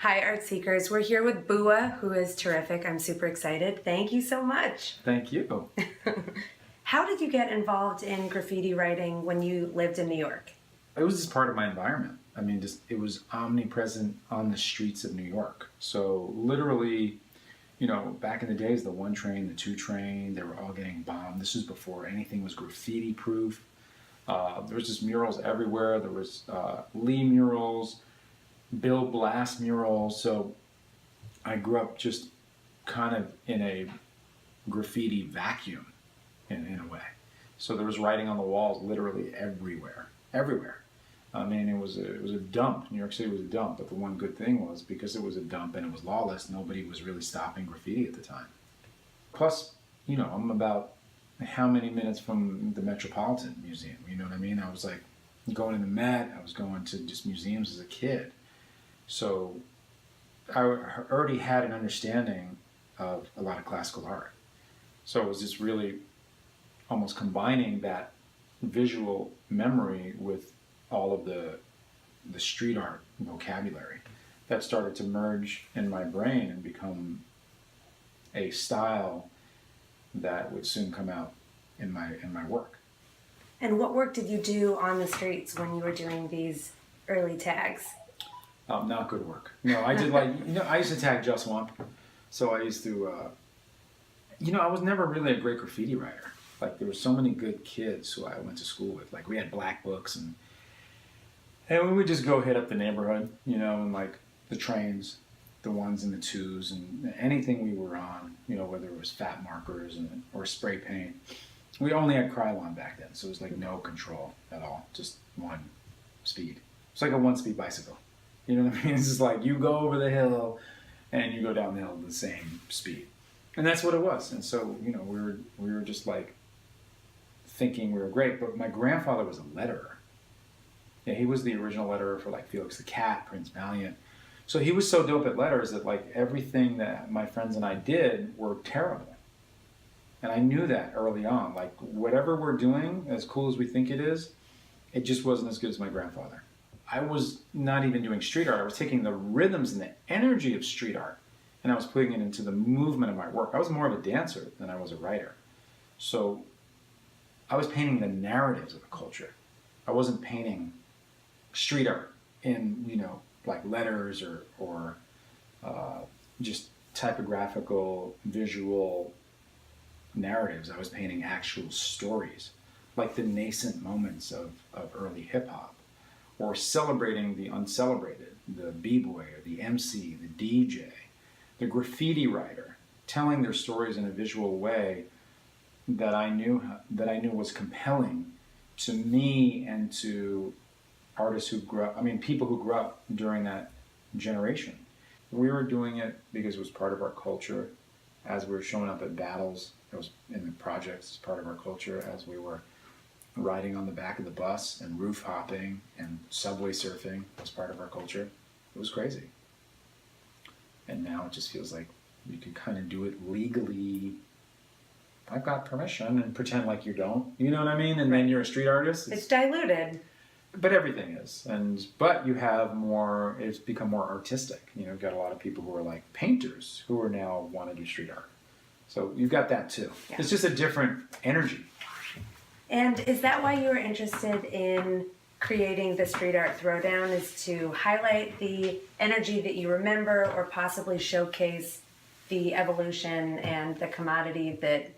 Hi, Art Seekers. We're here with BUA, who is terrific. I'm super excited. Thank you so much. Thank you. How did you get involved in graffiti writing when you lived in New York? It was just part of my environment. I mean, just it was omnipresent on the streets of New York. So literally, back in the days, the 1 train, the 2 train, they were all getting bombed. This was before anything was graffiti proof. There was just murals everywhere. There was Lee murals, Bill Blass murals. So I grew up just kind of in a graffiti vacuum in a way. So there was writing on the walls literally everywhere. I mean, it was a dump. New York City was a dump, but the one good thing was because it was a dump and it was lawless, nobody was really stopping graffiti at the time. Plus, I'm about how many minutes from the Metropolitan Museum, you know what I mean? I was like going to the Met, I was going to just museums as a kid. So I already had an understanding of a lot of classical art. So it was just really almost combining that visual memory with all of the street art vocabulary that started to merge in my brain and become a style that would soon come out in my work. And what work did you do on the streets when you were doing these early tags? Not good work. No, I did I used to tag just one. So I used to, I was never really a great graffiti writer. Like there were so many good kids who I went to school with. Like we had black books and we would just go hit up the neighborhood, and like the trains, the 1s and the 2s and anything we were on, whether it was fat markers or spray paint. We only had Krylon back then, so it was like no control at all, just 1 speed. It's like a 1-speed bicycle. You know what I mean? It's just like you go over the hill and you go down the hill at the same speed. And that's what it was. And so, we were just like thinking we were great, but my grandfather was a letterer. Yeah, he was the original letterer for like Felix the Cat, Prince Valiant. So he was so dope at letters that like everything that my friends and I did were terrible. And I knew that early on. Like whatever we're doing, as cool as we think it is, it just wasn't as good as my grandfather. I was not even doing street art. I was taking the rhythms and the energy of street art and I was putting it into the movement of my work. I was more of a dancer than I was a writer. So I was painting the narratives of a culture. I wasn't painting street art in, like letters or just typographical, visual narratives. I was painting actual stories, like the nascent moments of early hip hop, or celebrating the uncelebrated, the b-boy or the MC, the DJ, the graffiti writer, telling their stories in a visual way that I knew was compelling to me and to artists who grew up, people who grew up during that generation. We were doing it because it was part of our culture. As we were showing up at battles, it was in the projects as part of our culture. As we were riding on the back of the bus and roof hopping and subway surfing was part of our culture. It was crazy. And now it just feels like you can kind of do it legally. I've got permission and pretend like you don't. You know what I mean? And then you're a street artist. It's diluted. But everything is. But you have more, it's become more artistic. You've got a lot of people who are like painters who are now want to do street art. So you've got that too. Yeah. It's just a different energy. And is that why you were interested in creating the Street Art Throwdown, is to highlight the energy that you remember or possibly showcase the evolution and the commodity that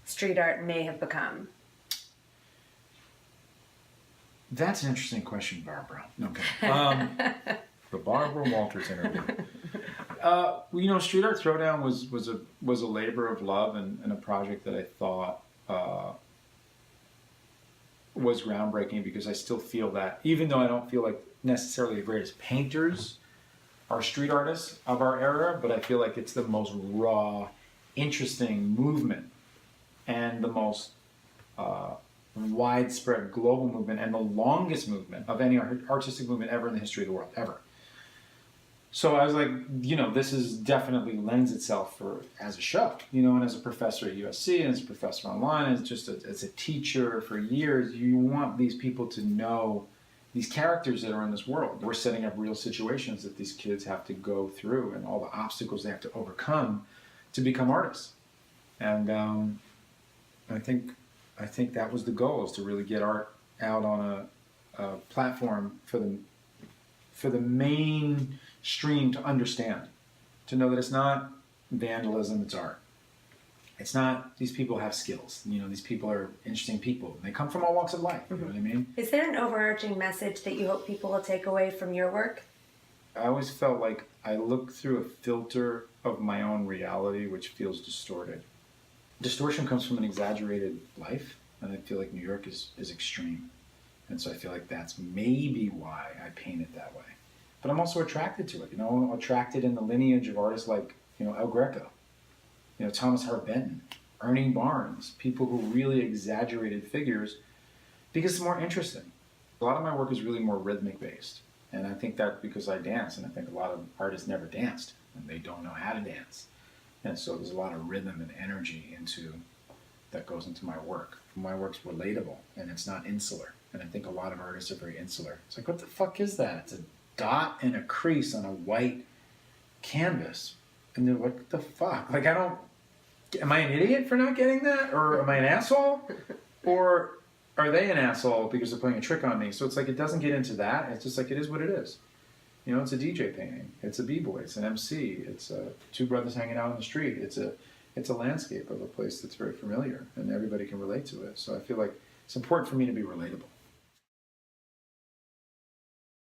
street art may have become? That's an interesting question, Barbara. Okay. The Barbara Walters interview. Street Art Throwdown was a labor of love and a project that I thought was groundbreaking because I still feel that, even though I don't feel like necessarily the greatest painters are street artists of our era, but I feel like it's the most raw, interesting movement and the most widespread global movement and the longest movement of any artistic movement ever in the history of the world, ever. So I was like, this is definitely lends itself as a show, and as a professor at USC and as a professor online, as a teacher for years, you want these people to know these characters that are in this world. We're setting up real situations that these kids have to go through and all the obstacles they have to overcome to become artists. And I think that was the goal, is to really get art out on a platform for the mainstream to understand, to know that it's not vandalism, it's art. It's not, these people have skills. You know, these people are interesting people. They come from all walks of life. You know what I mean? Is there an overarching message that you hope people will take away from your work? I always felt like I look through a filter of my own reality, which feels distorted. Distortion comes from an exaggerated life, and I feel like New York is extreme. And so I feel like that's maybe why I paint it that way. But I'm also attracted to it. You know, I'm attracted in the lineage of artists like, you know, El Greco, you know, Thomas Hart Benton, Ernie Barnes, people who really exaggerated figures, because it's more interesting. A lot of my work is really more rhythmic based. And I think that because I dance, and I think a lot of artists never danced, and they don't know how to dance. And so there's a lot of rhythm and energy that goes into my work. My work's relatable, and it's not insular. And I think a lot of artists are very insular. It's like, what the fuck is that? It's a dot and a crease on a white canvas. And they're like, what the fuck? Like, am I an idiot for not getting that? Or am I an asshole? Or are they an asshole because they're playing a trick on me? So it's like, it doesn't get into that. It's just like, it is what it is. You know, it's a DJ painting. It's a b-boy. It's an MC. It's two brothers hanging out on the street. It's a landscape of a place that's very familiar, and everybody can relate to it. So I feel like it's important for me to be relatable.